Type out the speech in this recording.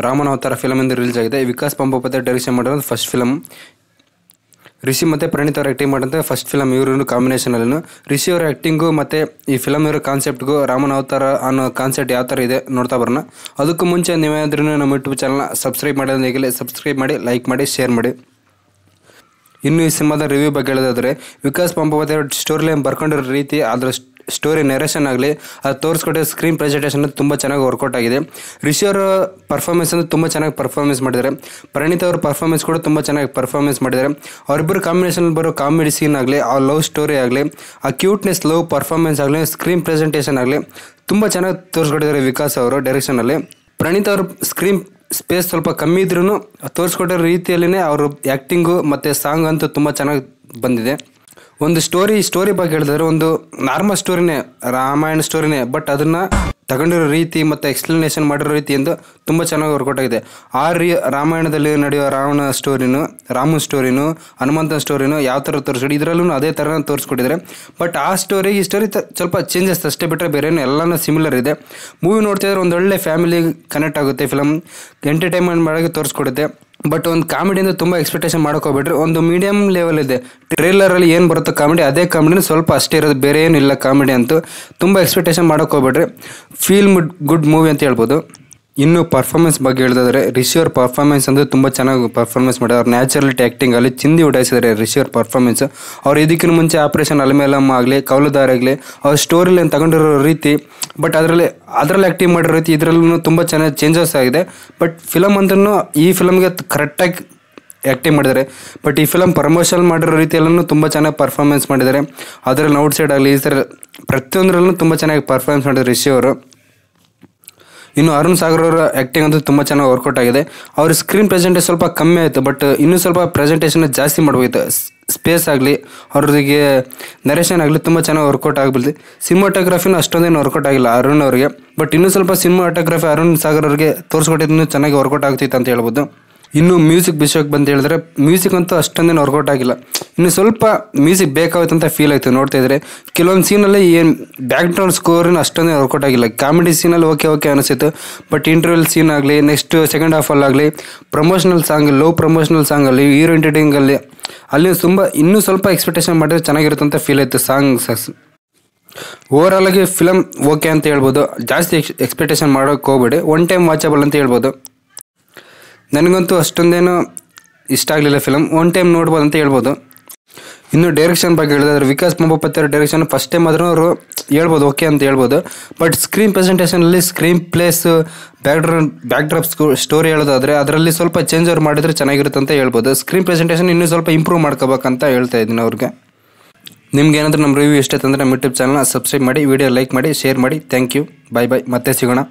ರಾಮನ ಅವತಾರ ಫಿಲಮ್ ಎಂದು ರಿಲೀಸ್ ಆಗಿದೆ. ವಿಕಾಸ್ ಪಂಪೋಪತಿ ಡೈರೆಕ್ಷನ್ ಮಾಡಿರೋದು ಫಸ್ಟ್ ಫಿಲಮ್. ರಿಷಿ ಮತ್ತು ಪ್ರಣೀತ್ ಅವರು ಆ್ಯಕ್ಟಿಂಗ್ ಮಾಡಿದಂಥ ಫಸ್ಟ್ ಫಿಲಮ್ ಇವರು ಕಾಂಬಿನೇಷನಲ್ಲೂ. ರಿಷಿ ಅವರ ಆ್ಯಕ್ಟಿಂಗು ಮತ್ತು ಈ ಫಿಲಮ್ ಇರೋ ಕಾನ್ಸೆಪ್ಟ್ಗೂ ರಾಮನ ಅವತಾರ ಅನ್ನೋ ಕಾನ್ಸೆಪ್ಟ್ ಯಾವ ಥರ ಇದೆ ನೋಡ್ತಾ ಬರೋಣ. ಅದಕ್ಕೂ ಮುಂಚೆ ನೀವೇನಾದ್ರೂ ನಮ್ಮ ಯೂಟ್ಯೂಬ್ ಚಾನಲ್ನ ಸಬ್ಸ್ಕ್ರೈಬ್ ಮಾಡೋದಾಗಲಿ ಸಬ್ಸ್ಕ್ರೈಬ್ ಮಾಡಿ, ಲೈಕ್ ಮಾಡಿ, ಶೇರ್ ಮಾಡಿ. ಇನ್ನು ಈ ಸಿನಿಮಾದ ರಿವ್ಯೂ ಬಗ್ಗೆ ಹೇಳೋದಾದರೆ, ವಿಕಾಸ್ ಪಂಪೋಪತಿ ಅವರು ಸ್ಟೋರಿ ಲೈನ್ ಬರ್ಕೊಂಡಿರೋ ರೀತಿ, ಅದರ ಸ್ಟೋರಿ ನೆರೇಷನ್ ಆಗಲಿ, ಅದು ತೋರಿಸ್ಕೊಟ್ಟಿರೋ ಸ್ಕ್ರೀನ್ ಪ್ರೆಸೆಂಟೇಷನ್ ತುಂಬ ಚೆನ್ನಾಗಿ ವರ್ಕೌಟ್ ಆಗಿದೆ. ರಿಷಿ ಅವರ ಪರ್ಫಾರ್ಮೆನ್ಸ್ ಅಂದರೆ ತುಂಬ ಚೆನ್ನಾಗಿ ಪರ್ಫಾರ್ಮೆನ್ಸ್ ಮಾಡಿದ್ದಾರೆ. ಪ್ರಣೀತ್ ಅವರ ಪರ್ಫಾರ್ಮೆನ್ಸ್ ಕೂಡ ತುಂಬ ಚೆನ್ನಾಗಿ ಪರ್ಫಾರ್ಮೆನ್ಸ್ ಮಾಡಿದ್ದಾರೆ. ಅವರಿಬ್ಬರು ಕಾಂಬಿನೇಷನ್ ಬರೋ ಕಾಮಿಡಿ ಸೀನ್ ಆಗಲಿ, ಆ ಲವ್ ಸ್ಟೋರಿ ಆಗಲಿ, ಆ ಕ್ಯೂಟ್ನೆಸ್ ಲವ್ ಪರ್ಫಾರ್ಮೆನ್ಸ್ ಆಗಲಿ, ಸ್ಕ್ರೀನ್ ಪ್ರೆಸೆಂಟೇಷನ್ ಆಗಲಿ ತುಂಬ ಚೆನ್ನಾಗಿ ತೋರಿಸ್ಕೊಟ್ಟಿದ್ದಾರೆ ವಿಕಾಸ್ ಅವರು ಡೈರೆಕ್ಷನಲ್ಲಿ. ಪ್ರಣೀತ್ ಅವ್ರ ಸ್ಕ್ರೀನ್ ಸ್ಪೇಸ್ ಸ್ವಲ್ಪ ಕಮ್ಮಿ ಇದ್ರೂ ತೋರಿಸ್ಕೊಟ್ಟಿರೋ ರೀತಿಯಲ್ಲೇ ಅವರು ಆ್ಯಕ್ಟಿಂಗು ಮತ್ತು ಸಾಂಗ್ ಅಂತೂ ತುಂಬ ಚೆನ್ನಾಗಿ ಬಂದಿದೆ. ಒಂದು ಸ್ಟೋರಿ ಬಗ್ಗೆ ಹೇಳಿದ್ರೆ, ಒಂದು ನಾರ್ಮಲ್ ಸ್ಟೋರಿನೇ, ರಾಮಾಯಣ ಸ್ಟೋರಿನೇ, ಬಟ್ ಅದನ್ನು ತಗೊಂಡಿರೋ ರೀತಿ ಮತ್ತು ಎಕ್ಸ್ಪ್ಲನೇಷನ್ ಮಾಡಿರೋ ರೀತಿ ಎಂದು ತುಂಬ ಚೆನ್ನಾಗಿ ವರ್ಕೌಟ್ ಆಗಿದೆ. ರಾಮಾಯಣದಲ್ಲಿ ನಡೆಯೋ ರಾವಣ ಸ್ಟೋರಿನೂ, ರಾಮನ ಸ್ಟೋರಿನೂ, ಹನುಮಂತನ ಸ್ಟೋರಿನೂ ಯಾವ ಥರ ತೋರಿಸ್ಕೊಡಿ, ಇದರಲ್ಲೂ ಅದೇ ಥರ ತೋರಿಸ್ಕೊಟ್ಟಿದ್ದಾರೆ. ಬಟ್ ಆ ಸ್ಟೋರಿ ಈ ಸ್ಟೋರಿ ಸ್ವಲ್ಪ ಚೇಂಜಸ್ ಅಷ್ಟೇ ಬಿಟ್ಟರೆ ಬೇರೆ ಎಲ್ಲನೂ ಸಿಮಿಲರ್ ಇದೆ. ಮೂವಿ ನೋಡ್ತಿದ್ರೆ ಒಂದು ಒಳ್ಳೆ ಫ್ಯಾಮಿಲಿ ಕನೆಕ್ಟ್ ಆಗುತ್ತೆ. ಫಿಲಮ್ ಎಂಟರ್ಟೈನ್ಮೆಂಟ್ ಮಾಡೋಕ್ಕೆ ತೋರಿಸ್ಕೊಡುತ್ತೆ. ಬಟ್ ಒಂದು ಕಾಮಿಡಿಯಿಂದ ತುಂಬ ಎಕ್ಸ್ಪೆಕ್ಟೇಷನ್ ಮಾಡೋಕೋಗ್ಬಿಟ್ರೆ, ಒಂದು ಮೀಡಿಯಮ್ ಲೆವೆಲ್ ಇದೆ. ಟ್ರೇಲರಲ್ಲಿ ಏನು ಬರುತ್ತೋ ಕಾಮಿಡಿ, ಅದೇ ಕಾಮಿಡಿನ ಸ್ವಲ್ಪ ಅಷ್ಟೇ ಇರೋದು, ಬೇರೆ ಏನು ಇಲ್ಲ ಕಾಮಿಡಿ ಅಂತೂ. ತುಂಬ ಎಕ್ಸ್ಪೆಕ್ಟೇಷನ್ ಮಾಡೋಕೋಗ್ಬಿಟ್ರೆ ಫೀಲ್ ಗುಡ್ ಮೂವಿ ಅಂತ ಹೇಳ್ಬೋದು. ಇನ್ನು ಪರ್ಫಾರ್ಮೆನ್ಸ್ ಬಗ್ಗೆ ಹೇಳಿದ್ರೆ, ರಿಷಿ ಅವ್ರ ಪರ್ಫಾರ್ಮೆನ್ಸ್ ಅಂದರೆ ತುಂಬ ಚೆನ್ನಾಗಿ ಪರ್ಫಾರ್ಮೆನ್ಸ್ ಮಾಡಿದ್ದಾರೆ. ಅವ್ರ ನ್ಯಾಚುರಲಿಟಿ ಆ್ಯಕ್ಟಿಂಗ್ ಅಲ್ಲಿ ಚಿಂದಿ ಉಡಾಯಿಸಿದ್ದಾರೆ ರಿಷಿ ಅವ್ರ ಪರ್ಫಾರ್ಮೆನ್ಸ್. ಅವ್ರು ಇದಕ್ಕಿಂತ ಮುಂಚೆ ಆಪರೇಷನ್ ಅಲಮೇಲಮ್ಮ ಆಗಲಿ, ಕೌಲುದಾರ ಆಗಲಿ, ಅವ್ರ ಸ್ಟೋರಿಲಿ ತಗೊಂಡಿರೋ ರೀತಿ, ಬಟ್ ಅದರಲ್ಲಿ ಆ್ಯಕ್ಟಿಂಗ್ ಮಾಡಿರೋ ರೀತಿ ಇದರಲ್ಲೂ ತುಂಬ ಚೆನ್ನಾಗಿ ಚೇಂಜಸ್ ಆಗಿದೆ. ಬಟ್ ಫಿಲಮ್ ಅಂದ್ರೂ ಈ ಫಿಲಮ್ಗೆ ಕರೆಕ್ಟಾಗಿ ಆ್ಯಕ್ಟಿಂಗ್ ಮಾಡಿದ್ದಾರೆ. ಬಟ್ ಈ ಫಿಲಮ್ ಪ್ರಮೋಷನ್ ಮಾಡಿರೋ ರೀತಿಯಲ್ಲೂ ತುಂಬ ಚೆನ್ನಾಗಿ ಪರ್ಫಾರ್ಮೆನ್ಸ್ ಮಾಡಿದ್ದಾರೆ. ಅದರಲ್ಲಿ ಔಟ್ ಸೈಡ್ ಆಗಲಿ, ಈ ಥರ ಪ್ರತಿಯೊಂದರಲ್ಲೂ ತುಂಬ ಚೆನ್ನಾಗಿ ಪರ್ಫಾರ್ಮೆನ್ಸ್ ಮಾಡಿದ್ದಾರೆ ರಿಷಿ ಅವರು. ಇನ್ನು ಅರುಣ್ ಸಾಗರ್ ಅವರ ಆ್ಯಕ್ಟಿಂಗ್ ಅಂತೂ ತುಂಬ ಚೆನ್ನಾಗಿ ವರ್ಕೌಟ್ ಆಗಿದೆ. ಅವ್ರ ಸ್ಕ್ರೀನ್ ಪ್ರೆಸೆಂಟೇಷನ್ ಸ್ವಲ್ಪ ಕಮ್ಮಿ ಆಯಿತು, ಬಟ್ ಇನ್ನೂ ಸ್ವಲ್ಪ ಪ್ರೆಸೆಂಟೇಷನ್ ಜಾಸ್ತಿ ಮಾಡ್ಬೋಯಿತ್ತು. ಸ್ಪೇಸ್ ಆಗಲಿ, ಅವ್ರಿಗೆ ನರೇಷನ್ ಆಗಲಿ ತುಂಬ ಚೆನ್ನಾಗಿ ವರ್ಕೌಟ್ ಆಗಿಬಿಡ್ತು. ಸಿನಿಮಾಟೋಗ್ರಫಿನೂ ಅಷ್ಟೊಂದೇನು ವರ್ಕೌಟ್ ಆಗಿಲ್ಲ ಅರುಣ್ ಅವರಿಗೆ. ಬಟ್ ಇನ್ನೂ ಸ್ವಲ್ಪ ಸಿನಿಮಾಟೋಗ್ರಫಿ ಅರುಣ್ ಸಾಗರ್ ಅವರಿಗೆ ತೋರಿಸ್ಕೊಟ್ಟಿದ್ದು ಚೆನ್ನಾಗಿ ವರ್ಕೌಟ್ ಆಗ್ತಿತ್ತು ಅಂತ ಹೇಳ್ಬೋದು. ಇನ್ನು ಮ್ಯೂಸಿಕ್ ವಿಷಯಕ್ಕೆ ಬಂದು ಹೇಳಿದ್ರೆ, ಮ್ಯೂಸಿಕ್ ಅಂತೂ ಅಷ್ಟೊಂದೇನು ವರ್ಕೌಟ್ ಆಗಿಲ್ಲ. ಇನ್ನು ಸ್ವಲ್ಪ ಮ್ಯೂಸಿಕ್ ಬೇಕಾಗುತ್ತೆ ಅಂತ ಫೀಲ್ ಆಯಿತು ನೋಡ್ತಾ ಇದ್ರೆ. ಕೆಲವೊಂದು ಸೀನಲ್ಲಿ ಏನು ಬ್ಯಾಕ್ಗ್ರೌಂಡ್ ಸ್ಕೋರಿನ ಅಷ್ಟೊಂದೇ ವರ್ಕೌಟ್ ಆಗಿಲ್ಲ. ಕಾಮಿಡಿ ಸೀನಲ್ಲಿ ಓಕೆ ಅನಿಸಿತ್ತು. ಬಟ್ ಇಂಟರ್ವಲ್ ಸೀನ್ ಆಗಲಿ, ನೆಕ್ಸ್ಟ್ ಸೆಕೆಂಡ್ ಹಾಫಲ್ಲಾಗಲಿ, ಪ್ರಮೋಷನಲ್ ಸಾಂಗ್, ಲವ್ ಪ್ರಮೋಷನಲ್ ಸಾಂಗಲ್ಲಿ, ಹೀರೋ ಎಂಟರ್ಟೈನಿಂಗಲ್ಲಿ ಅಲ್ಲಿ ಇನ್ನೂ ಸ್ವಲ್ಪ ಎಕ್ಸ್ಪೆಕ್ಟೇಷನ್ ಮಾಡಿದ್ರೆ ಚೆನ್ನಾಗಿರುತ್ತೆ ಅಂತ ಫೀಲ್ ಆಯಿತು ಸಾಂಗ್ಸ್. ಓವರಾಲ್ ಆಗಿ ಫಿಲಮ್ ಓಕೆ ಅಂತ ಹೇಳ್ಬೋದು. ಜಾಸ್ತಿ ಎಕ್ಸ್ಪೆಕ್ಟೇಷನ್ ಮಾಡೋಕ್ಕೆ ಹೋಗ್ಬೇಡಿ, ಒನ್ ಟೈಮ್ ವಾಚಬಲ್ ಅಂತ ಹೇಳ್ಬೋದು. ನನಗಂತೂ ಅಷ್ಟೊಂದೇನು ಇಷ್ಟ ಆಗಲಿಲ್ಲ ಫಿಲಮ್, ಒನ್ ಟೈಮ್ ನೋಡ್ಬೋದು ಅಂತ ಹೇಳ್ಬೋದು. ಇನ್ನು ಡೈರೆಕ್ಷನ್ ಬಗ್ಗೆ ಹೇಳಿದ್ರೆ, ವಿಕಾಸ್ ಪಂಪೋಪತಿ ಅವ್ರ ಡೈರೆಕ್ಷನ್ ಫಸ್ಟ್ ಟೈಮ್ ಆದರೂ ಅವರು ಹೇಳ್ಬೋದು ಓಕೆ ಅಂತ ಹೇಳ್ಬೋದು. ಬಟ್ ಸ್ಕ್ರೀನ್ ಪ್ರೆಸೆಂಟೇಷನಲ್ಲಿ ಸ್ಕ್ರೀನ್ ಪ್ಲೇಸ್, ಬ್ಯಾಕ್ಡ್ರಾಪ್ ಸ್ಟೋರಿ ಹೇಳೋದಾದರೆ ಅದರಲ್ಲಿ ಸ್ವಲ್ಪ ಚೇಂಜ್ ಅವ್ರು ಮಾಡಿದರೆ ಚೆನ್ನಾಗಿರುತ್ತೆ ಅಂತ ಹೇಳ್ಬೋದು. ಸ್ಕ್ರೀನ್ ಪ್ರೆಸೆಂಟೇಷನ್ ಇನ್ನೂ ಸ್ವಲ್ಪ ಇಂಪ್ರೂವ್ ಮಾಡ್ಕೋಬೇಕಂತ ಹೇಳ್ತಾ ಇದ್ದೀನಿ ಅವ್ರಿಗೆ. ನಿಮ್ಗೆ ಏನಾದರೂ ನಮ್ಮ ರಿವ್ಯೂ ಇಷ್ಟ ಅಂತಂದರೆ ನಮ್ಮ ಯೂಟ್ಯೂಬ್ ಚಾನಲ್ನ ಸಬ್ಸ್ಕ್ರೈಬ್ ಮಾಡಿ, ವಿಡಿಯೋ ಲೈಕ್ ಮಾಡಿ, ಶೇರ್ ಮಾಡಿ. Thank you. ಬಾಯ್. ಮತ್ತೆ ಸಿಗೋಣ.